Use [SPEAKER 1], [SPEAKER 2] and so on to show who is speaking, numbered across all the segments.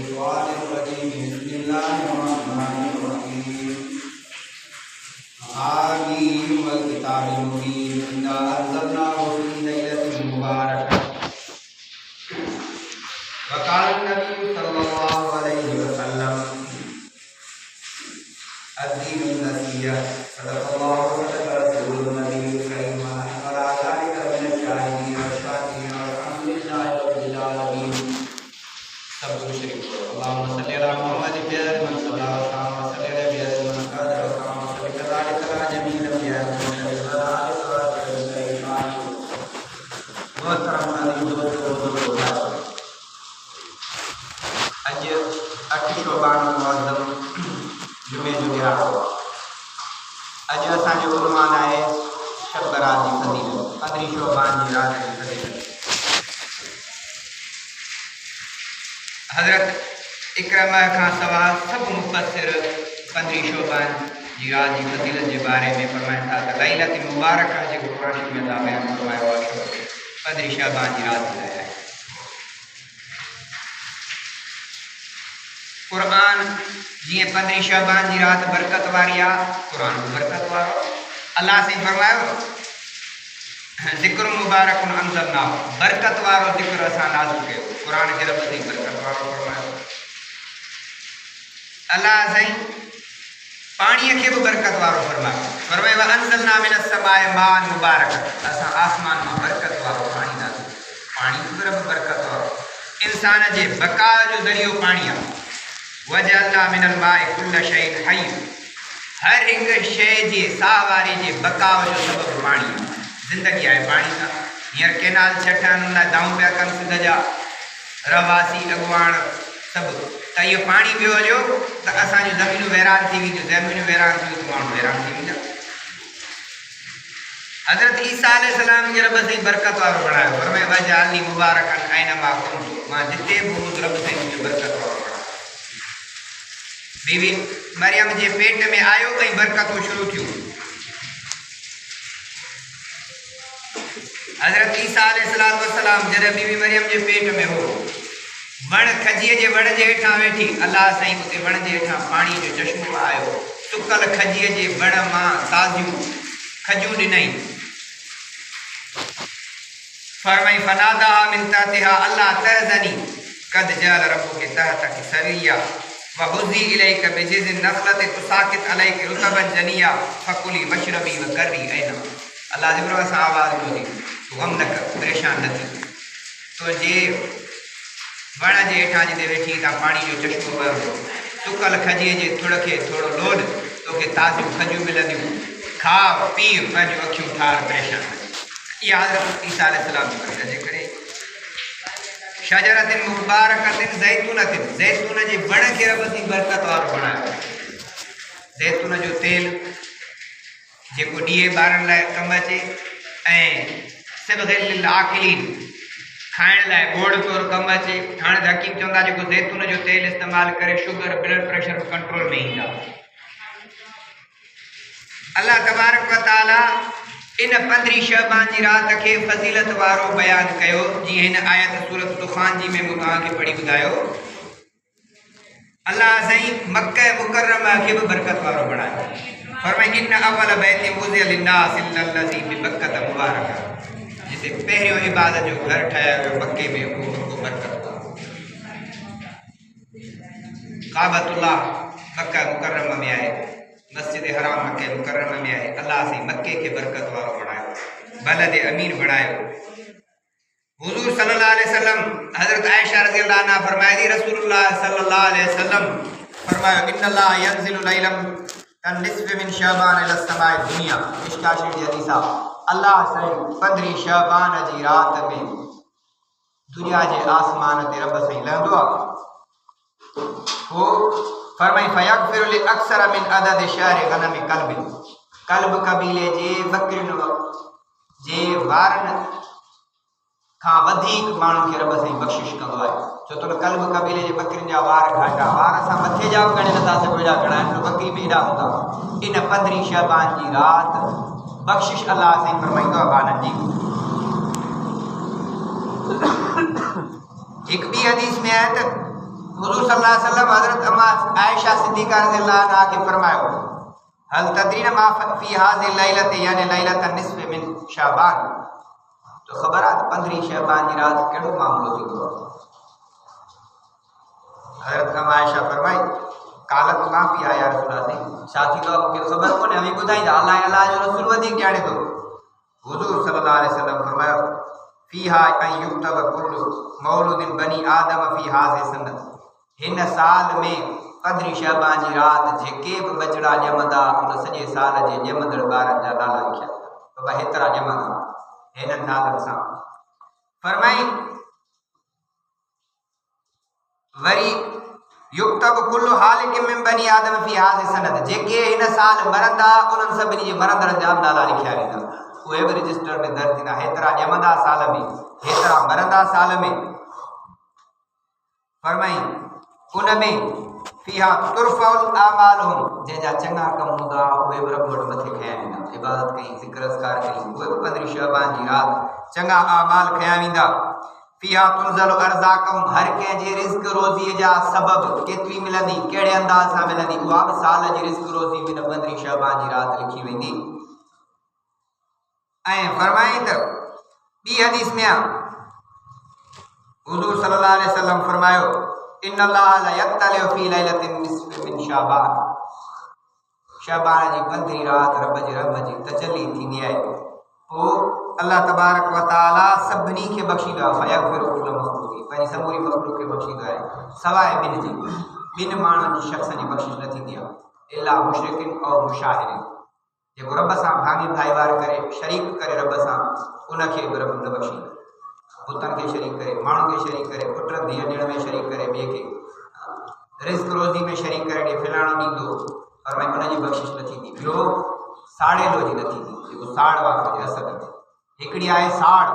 [SPEAKER 1] बिस्मिल्लाहिर्रहमानिर्रहीम। आमीन वल किताबिल मुबीन। इन्ना अंज़लनाहु फी लैलतिन मुबारकह। वक़ाल नबी सल्लल्लाहु अलैहि वसल्लम अद्दीनु नसीहा सल्लल्लाहु अलैहि वसल्लम नबी करीम व अला ज़ालिका मिन शाहिदीन व शाकिरीन अल्हम्दुलिल्लाहि रब्बिल आलमीन। सब शरीफ अल्लाहुम्मा सल्लि अला मुहम्मद बिअदद मन सल्ला व सल्लि अला बिअदद मन क़दर व कामा सल्लि कज़ालिका अला जमील अंबिया मोहतरम अज़ीज़ दोस्तों, अज 8 शोबान मुअज़्ज़म जुमे जो ॾियारो। अज असांजो उन्वान आहे शब बारात जी फज़ीलत, 15 शोबान जी रात जी फज़ीलत। हज़रत इकरमा खां सवा सब मुफ़स्सिर 15 शोबान जी रात जी फज़ीलत जे बारे में फरमाइनि था त लैलत मुबारक जेको क़ुरान में अल्लाह बयान फरमायो आहे 15 शोबान जी रात लाइ आहे। क़ुरान जीअं 15 शोबान जी रात बरकत वारी आहे, क़ुरान बि बरकत वारो। अल्लाह से फरमायो ज़िक्र मुबारक अंज़लनाहु, बरकत वारो ज़िक्र असां नाज़िल कयो। क़ुरान जे रब से बरकत वारो फरमायो। अल्लाह साईं पाणीअ खे बि बरकत वारो फरमायो। फरमायो व अंज़लना मिनस समाए मान मुबारक, असां आसमान मां बरकत वारो पाणी नाज़िल कयो। पाणी बि रब बरकत वारो, इंसान जे बका जो ज़रियो पाणी आहे। वजअलना मिनल माए कुल्ल शैइन हय, हर हिक शइ जे साह वारे जे बकाव जो सबब पाणी आहे। ज़िंदगी आहे पाणी सां। हींअर केनाल छठनि लाइ दाऊं पिया कनि सिंध जा रहवासी अॻुवाण सभु, त इहो पाणी पियो हुजो त असांजूं ज़मीनूं वैरान थी वेंदियूं, ज़मीनूं वैरान थियूं त माण्हू वैरान थी वेंदा। हज़रत ईसा अलैहिस्सलाम खे रब साईं बरकत वारो बणायो। फरमायो वजअलनी मुबारकन ऐनमा कुन्तु, मां जिते बि हूंदुसि रब साईं मुंहिंजो बरकत वारो बणायो। बीवी मरियम जे पेट में आयो ऐं बरकतूं शुरू थियूं। हज़रत ईसा अलैहिस्सलाम जॾहिं बीवी मरियम जे पेट में हो, वण खजीअ जे वण जे हेठां वेठी, अल्लाह साईं उते वण जे हेठां पाणी जो चश्मो आयो। सुकल खजीअ जे वण मां ताज़ियूं खजूं ॾिनई। फरमाई फनादा मिन तहतिहा अल्ला तहज़नी कद जअल रब्बुक तहतक सरिया वहुज़ी इलैका बिजिज़िन नख़लति तुसाकित अलैकि रुतबन जनिया फकुली वशरबी वकर्री ऐना। अल्लाह ज़िक्र सां आवाज़ ॿुधी, तूं गम न कर, परेशान न थी। तुंहिंजे वण जे हेठां जिते वेठी था पाणी जो चश्मो वहियो, सुकल खजीअ जे थुड़ खे थोरो लोड, तोखे ताज़ियूं खजूं मिलंदियूं, खा पी, पंहिंजूं अखियूं ठार, परेशान। इहा हज़रत ईसा अलैहिस्सलाम जी वजह जे करे शजरतिन मुबारकतिन ज़ैतूनतिन, ज़ैतून जे वण खे रब साईं बरकत वारो बणायो। ज़ैतून जो तेल जेको ॾीए ॿारनि लाइ कमु अचे ऐं सिबग़िल लिल आकिलीन, खाइण लाइ गोड़ तौरु कमु अचे। हाणे त हकीम चवंदा जेको ज़ैतून जो तेल इस्तेमालु करे शुगर ब्लड प्रेशर कंट्रोल में ईंदा। अल्लाह तबारक व तआला इन 15 शअबान जी रात खे फज़ीलत वारो बयानु कयो, जीअं हिन आयत सूरत दुखान जी में मूं तव्हांखे पढ़ी ॿुधायो। अल्लाह साईं मक्का मुकर्रमा खे बि बरकत वारो बणायो। फरमाई इन्न अव्वल बैतिन वुज़िअ लिन्नासि लल्लज़ी बिबक्कत मुबारक, जिते पहिरियों इबादत जो घर ठाहियो वियो मक्के में, उहो बरकत वारो। काबतुल्लाह मक्का मुकर्रमा में आहे, मस्जिद हराम मक्के मुकर्रमा में आहे। अल्लाह से मक्के के बरकत वारो बणायो, बलद अमीन बणायो। हुजूर सल्लल्लाहु अलैहि वसल्लम हज़रत आयशा रज़ी अल्लाह अन्हा फरमाए थी, रसूलुल्लाह सल्लल्लाहु अलैहि वसल्लम फरमायो इन्नल्लाह यंज़िलु लैलम कन निस्फ़ मिन शअबान इला समाए दुनिया। मिशका शरीफ जी हदीस आहे, अल्लाह साईं 15 शअबान जी रात में दुनिया जे आसमान ते रब साईं लहंदो आहे। हो फरमाई फयगफिरु लि अक्सर मिन अदद शहर गनम कल्ब, कल्ब कबीले जे बकरियुनि जे वारनि खां वधीक माण्हुनि खे रब साईं बख़्शिश कंदो आहे। छो त कल्ब कबीले जे बकरियुनि जा वार घाटा, वार असां मथे जा बि गणे नथा सघूं, एॾा घणा आहिनि, बकरी में एॾा हूंदा। इन 15 शअबान जी रात बख़्शिश अल्लाह साईं फरमाईंदो आहे ॿारनि जी। हिकु ॿी हदीस में आहे त हुजूर सल्लल्लाहु अलैहि वसल्लम हजरत अम्मा आयशा सिद्दीका रज़ियल्लाहु अन्हा के फरमायो हल तदरीन मा फी हाज़िल लैलति यानी लैलतन निस्फ़ मिन शाबान तो खबर आ 15 शाबान की रात केड़ो मामलो थींदो। हजरत अम्मा आयशा फरमाई कालत माफी आया रसूलुल्लाह साथी तो आपके खबर को हमें बुधाई अल्लाह अल्लाह जो रसूल वदी जाने दो। हुजूर सल्लल्लाहु अलैहि वसल्लम फरमायो फीहा अन युक्तब कुल्लु मौलूदिन बनी आदम फी हाज़ि सन्नत हिन साल में 15 शाबान की रात जेके भी बचड़ा जमदा उन सजे साल जे जमदड़ बारन जा नाला लिखिया तो भाई हेतरा जमदा हिन नालन सां फरमाई वरी युक्तब कुल्लु हालिक मिन बनी आदम फी हाज़ि सनद जेके हिन साल मरंदा उन सभिनी जे मरंदड़ जा नाला लिखिया वेंदा उहे भी रजिस्टर में दर्ज थींदा हेतरा जमदा साल में हेतरा मरंदा साल में। फरमाई उनमें फीहा तुरफउल आमालुहुम जंहिंजा चङा कम हूंदा उहे बि रब वटि मथे खया वेंदा इबादत कई ज़िक्र अज़कार कई उहे 15 शाबान जी रात चङा आमाल खया वेंदा। फीहा तुनज़ल अर्ज़ाकुम हर कंहिं जे रिज़्क रोज़ीअ जा सबब केतिरी मिलंदी कहिड़े अंदाज़ सां मिलंदी उहा बि साल जी रिज़्क रोज़ी बिन 15 शाबान जी रात लिखी वेंदी। ऐं फरमाई त ॿी हदीस में हुजूर सल्लल्लाहु अलैहि वसल्लम फरमायो इन्नल्लाह ला यत्तलिउ फी लैलतिन निस्फ़ मिन शाबान शाबान जी 15 रात रब जी रहमत जी तजल्ली थींदी आहे पोइ अल्लाह तबारक व तआला सभिनी खे बख़्शींदो आहे फयग़फिरु कुल्ल मख़लूक़ पंहिंजी समूरी मख़लूक़ खे बख़्शींदो आहे सवाइ ॿिनि माण्हुनि जी शख़्स जी बख़्शिश न थींदी आहे इला मुशरिकिन और मुशाहिरिन जेको रब सां भाङी भाईवार करे शरीक करे रब सां उनखे बि रब न बख़्शींदो पुतन के शरीक करे माण्हू के शरीक करे पुट धीअ ॾियण में शरीक करे ॿिए खे रिज़्क रोज़ी में शरीक करे ॾे फलाणो ॾींदो पर भाई उनजी बख़्शिश न थींदी। ॿियो साड़ेलो जी न थींदी जेको साड़ वारो हुजे असद में हिकिड़ी आहे साड़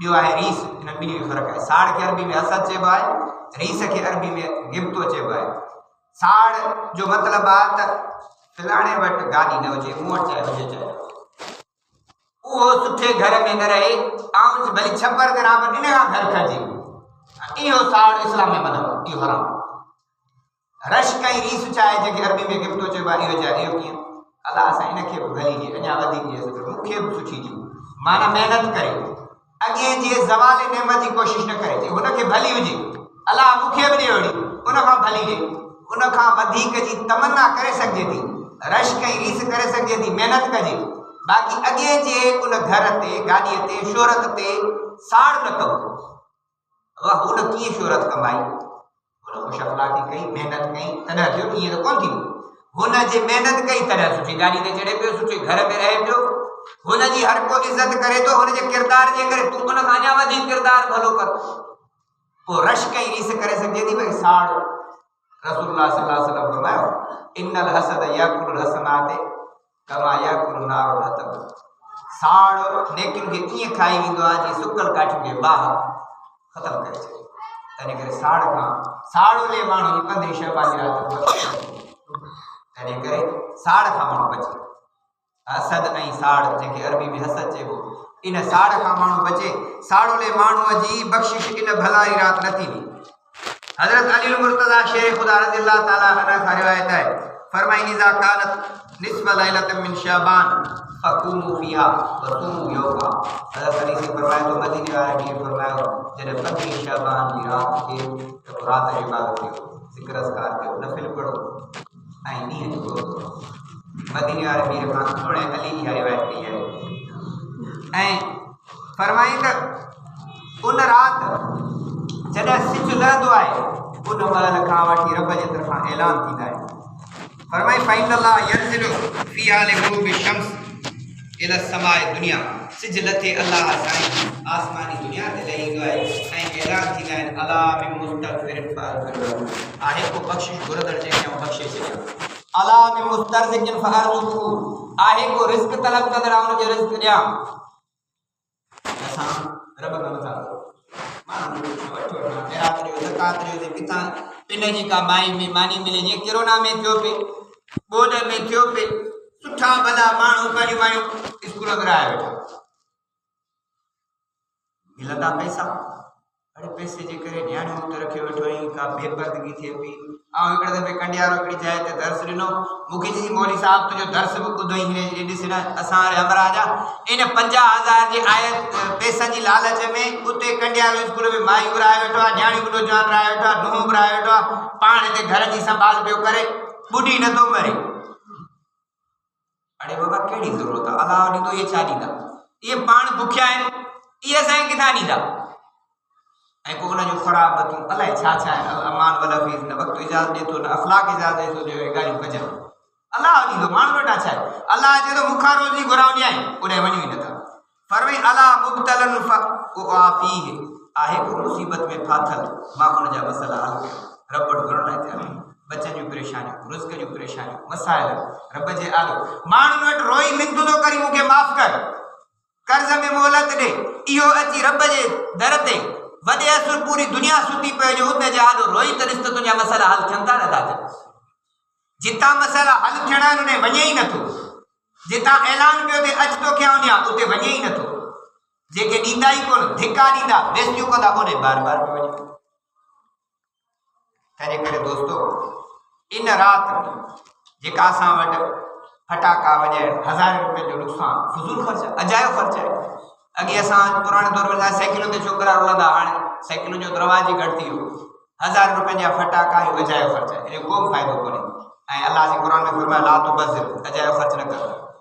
[SPEAKER 1] ॿियो आहे रीस इन ॿिन्ही में फ़र्क़ु आहे। साड़ खे अरबी में असद चइबो आहे रीस खे अरबी में गिब्तो चइबो आहे। साड़ जो मतिलबु आहे त फलाणे वटि गाॾी न हुजे मूं वटि चाहे हुजे चाहे उहो सुठे घर में न रहे ऐं भली छपर ते रहा पर इन खां घर खजे इहो साड़ इस्लाम में मना इहो हराम। रश कई रीस चाहे जेके अरबी में गिफ्तो चइबो आहे इहो चाहे इहो कीअं अलाह असां इनखे बि भली ॾिए अञा वधीक ॾिए मूंखे बि सुठी ॾियो माना महिनत करे अॻे जे ज़वाल नेमत जी कोशिशि न करे हुनखे भली हुजे अलाह मूंखे बि ॾिए वरी उनखां भली ॾिए उनखां वधीक जी तमन्ना करे सघिजे थी रश कई रीस करे सघिजे थी महिनत कजे बाक़ी अॻे जे उन घर ते गाॾीअ ते शोहरत ते साड़ न कबो हुन कीअं शोहरत कमाई हुन खुशअख़लाक़ी कई महिनत कई तॾहिं थियो ईअं त कोन थींदो हुन जे महिनत कई तॾहिं सुठी गाॾी ते चढ़े पियो सुठे घर में रहे पियो हुन जी हर को इज़त करे थो हुन जे किरदार जे करे तूं हुन खां अञा वधीक किरदार भलो कर पोइ रश कई रीस करे सघिजे थी भई साड़ रसूलुल्लाह सल्लल्लाहु अलैहि वसल्लम फरमायो इन्नल हसद याकुलुल हसनात कमा याकुलु नारुल हतब साड़ नेकिन खे ईअं खाई वेंदो आहे जीअं सुकल काठियुनि खे बाह ख़तमु करे छॾे तंहिं करे साड़ खां साड़ोले माण्हू जी 15 शाबान जी रात तंहिं करे साड़ खां माण्हू बचे हसद ऐं साड़ जंहिंखे अरबी में हसद चइबो इन साड़ खां माण्हू बचे साड़ोले माण्हूअ जी बख़्शिश इन भलाई रात न थींदी। हज़रत अली मुर्तज़ा शेर खुदा रज़ियल्लाहु ताला अन्हु खां रिवायत आहे फरमाई इज़ा कानत निस्फ़ लैलतिन मिन शाबान फक़ूमू फ़ीहा वसूमू यौमा हज़रत अली से फरमाया तो मदीने वाले ने फरमाया जॾहिं 15 शाबान जी रात खे त रात जी इबादत कयो ज़िक्र अज़कार कयो नफ़िल पढ़ो ऐं ॾींहं जो रोज़ो मदीने वाले मीर खां सोणे अली इहा रिवायत कई आहे ऐं फरमाई त उन रात जॾहिं सिज लहंदो आहे उन महिल खां वठी रब जे तरफ़ां ऐलान थींदा आहिनि फरमाई फ़इन्नल्लाह यंज़िलु फ़ी हालि ग़ुरूबि शम्स इला समाए दुनिया सिज लथे अल्लाह साईं आसमानी दुनिया ते लही ईंदो आहे ऐं ऐलान थींदा आहिनि अला मिन मुस्तग़फ़िरिन फ़अग़फ़िर आहे को बख़्शिश घुरंदड़ जंहिंखे बख़्शे छॾियां अला मिन मुस्तरज़िक़िन फ़अरज़ुक़हू आहे को रिज़्क तलब कंदड़ हुनखे रिज़्क ॾियां असां रब खां नथा माण्हू वठो ख़ैरात ॾियो ज़कात ॾियो किथां पिन जी का मानी मिले जीअं किरोना में थियो पिए ॿोॾ में थियो पिए सुठा भला माण्हू पंहिंजूं मायूं स्कूल घुराए वेठा मिलंदा पैसा अरे पैसे जे करे न्याणियूं उते रखे वेठो आहीं, का बेपर्दगी थिए पई। ऐं हिकिड़े दफ़े कंडियारो हिकिड़ी जाइ ते दर्स ॾिनो, मूंखे चई मौली साहब तुंहिंजो दर्स बि ॿुधो ई हिन ॾिस न असां हाणे अमराज इन 50,000 जी आयत पैसनि जी लालच में उते कंडियारो स्कूल में माई घुराए वेठो आहे, न्याणियूं बि नौजवान रहाए वेठो आहे, नुंहुं बि रहाए वेठो आहे, पाण हिते घर जी संभाल पियो करे, ॿुधी नथो मरे। अरे बाबा कहिड़ी ज़रूरत आहे, अलाह ॾींदो, इहे छा ॾींदा? इहे पाण बुखिया आहिनि, इहे असांखे किथां ॾींदा? ऐं पोइ उनजूं ख़राब बतूं अलाए छा छा आहिनि, अमान वला फीस, न वक़्तु इजाज़त ॾिए थो, न अख़लाक इजाज़त ॾिए थो जो इहे ॻाल्हियूं कजनि। अलाह ॾींदो, माण्हू वेठा छा आहे? अलाह चए थो मूंखां रोज़ी घुराऊं ॾियां, उॾे वञूं ई नथा। फरमाई अला मुब्तलन फीह, आहे को मुसीबत में फाथल, मां उनजा मसइला हल कया। रब वटि घुरण लाइ तयारु आहियूं, बचनि जूं परेशानियूं, रिज़्क़ जूं परेशानियूं, मसाइल रब जे आलो, माण्हुनि वटि रोई मिंतू थो करी मूंखे माफ़ कर, कर्ज़ में मोहलत ॾे, इहो अची रब जे दर ते वॾे असुर पूरी दुनिया सुती पए जो उते जा आलो रोई त ॾिस त तुंहिंजा मसइला हल थियनि था नथा थियनि। जितां मसइला हल थियणा आहिनि उते वञे ई नथो, जितां ऐलान पियो थिए अच तो कयां वञा उते वञे ई नथो, जेके ॾींदा ई कोन, धिका ॾींदा, बेइज़तियूं कंदा, ओॾे बार बार पियो वञे। तंहिंजे करे दोस्तो, इन राति जेका असां वटि फटाका वॼाइण, 1000 रुपए जो नुक़सान, फज़ूल ख़र्च, अजायो ख़र्च आहे। अॻे असां पुराणे दौर में साइकिलुनि ते छोकिरा रुलंदा, हाणे साइकिलुनि जो दरवाज़ ई घटि थी वियो। 1000 रुपए जा फटाका इहो अजायो ख़र्च आहे, इनजो को बि फ़ाइदो कोन्हे। ऐं अलाह जे क़ुर में फरमायो ला तुबज़िर, अजायो ख़र्च न कर,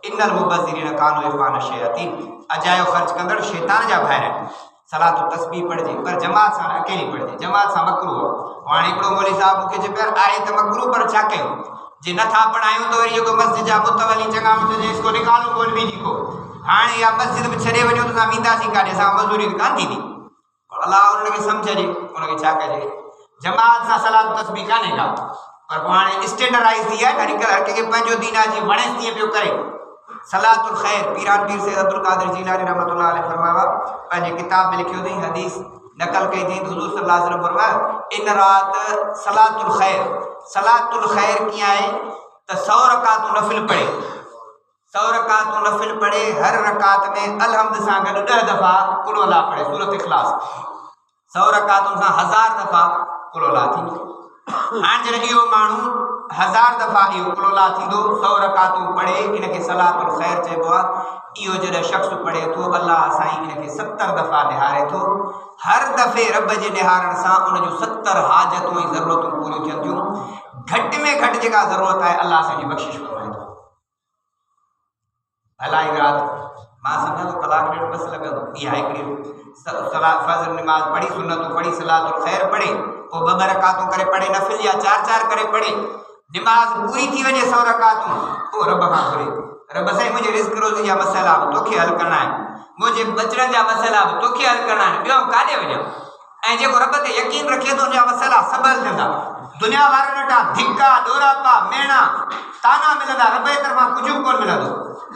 [SPEAKER 1] इन्नल मुबज़्ज़िरीन कानू इख़्वान शयातीन, अजायो ख़र्च कंदड़ शैतान जा भाइर आहिनि। सलात तस्बीह पढ़जे, पर जमात सां अकेली पढ़जे, जमात सां मकरूह आहे। हाणे हिकिड़ो मौली साहब मूंखे चए पिया आहे त मकरूह, पर छा कयूं, जे नथा पढ़ायूं त वरी जेको मस्जिद जा मुतवली चङा मिट इसको निकालो कोन बि को, हाणे या मस्जिद में छॾे वञो त असां वेंदासीं काॾे, असां मज़दूरी कान थींदी। अलाह उनखे सम्झजे, उनखे छा कजे। जमात सां सलात तस्बीह कान्हे का, पर पोइ हाणे स्टैंडर्डाइज़ थी आहे, हर कंहिंखे पंहिंजो दीन आहे, जीअं वणेसि तीअं पियो करे। सलातुल ख़ैर, पीरान पीर सैयद अब्दुल क़ादिर जीलानी रहमतुल्लाह अलैह फरमाया, पंहिंजे किताब में लिखियो अथई, हदीस नकल कई अथई, हुज़ूर सल्लल्लाहु अलैहि वसल्लम फरमाया इन रात सलातुल ख़ैर, सलातुल ख़ैर कीअं आहे त 100 रकातूं नफ़िल पढ़े, 100 रकातूं नफ़िल पढ़े, हर रकात में अलहम्द सां गॾु 10 दफ़ा कुल अल्लाह पढ़े, सूरत इख़लास। 100 रकातुनि सां 1000 दफ़ा कुल अल्लाह थींदो। हाणे जॾहिं इहो माण्हू 1000 दफ़ा इहो कुल अल्लाह थींदो, 100 रकातूं पढ़े, इनखे सलातुल ख़ैर चइबो आहे। इहो जॾहिं शख़्स पढ़े थो, अल्लाह साईं इनखे 70 दफ़ा निहारे थो। हर दफ़े रब जे निहारण सां उन जूं 70 हाजतूं ऐं ज़रूरतूं पूरियूं थियनि थियूं। घटि में घटि जेका ज़रूरत आहे अल्लाह साईं जी बख़्शिश फरमाए थो। भलाई राति मां सम्झां थो कलाक ॾेढ बस लॻंदो, इहा हिकिड़ी फज़र नमाज़ पढ़ी, सुन्नतूं पढ़ी, सलातुल ख़ैर पढ़े, पोइ 2 रकातूं करे पढ़े नफ़िल, या 4 करे पढ़े, नमाज़ पूरी थी वञे 100 रकातूं, पोइ रब खां घुरे, रब साईं मुंहिंजे रिज़्क़ रोज़ी जा मसइला बि तोखे हल करणा आहिनि, मुंहिंजे बचड़नि जा मसइला बि तोखे हल करणा आहिनि, ॿियो काॾे वञां। ऐं जेको रब ते यकीन रखे थो उनजा मसइला सभु हल थियंदा। दुनिया वारनि वटां धिका, ॾोरापा, मेणा, ताना मिलंदा, रब जे तरफ़ां कुझु बि कोन मिलंदो।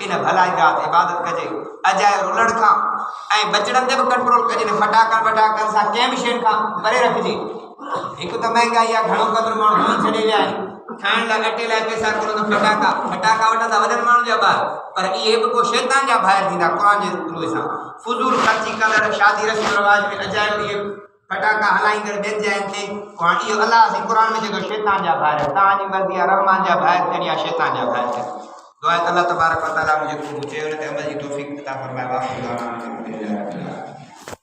[SPEAKER 1] इन भलाई राति इबादत कजे, अजाए रुलण खां ऐं बचड़नि ते बि कंट्रोल कजे, फटाकनि वटाकनि सां कंहिं बि शइ खां परे रखिजे। हिकु त महांगाई आहे, घणो क़दुरु माण्हू धन छॾे विया आहिनि, खाइण लाइ अटे लाइ पैसा कोन, फटाका वठंदा वॾनि माण्हुनि जा ॿार, पर इहे बि को शैतान जा ॿाहिरि थींदा क़ुर जे थ्रू सां। फुज़ूल ख़र्ची कंदड़, शादी रस्म रिवाज में अजायो इहे फटाका हलाईंदड़ ॿियनि जाइनि ते, हाणे इहो अलाह जे क़ुर में जेको शैतान जा ॿाहिरि, तव्हांजी मर्ज़ी आहे रहमान जा ॿाहिरि थियनि या शैतान जा ॿाहिरि थियनि। दुआ अल्लाह तबारक व तआला जेको चयो उन ते अमल जी तौफ़ीक़ अता फरमाए।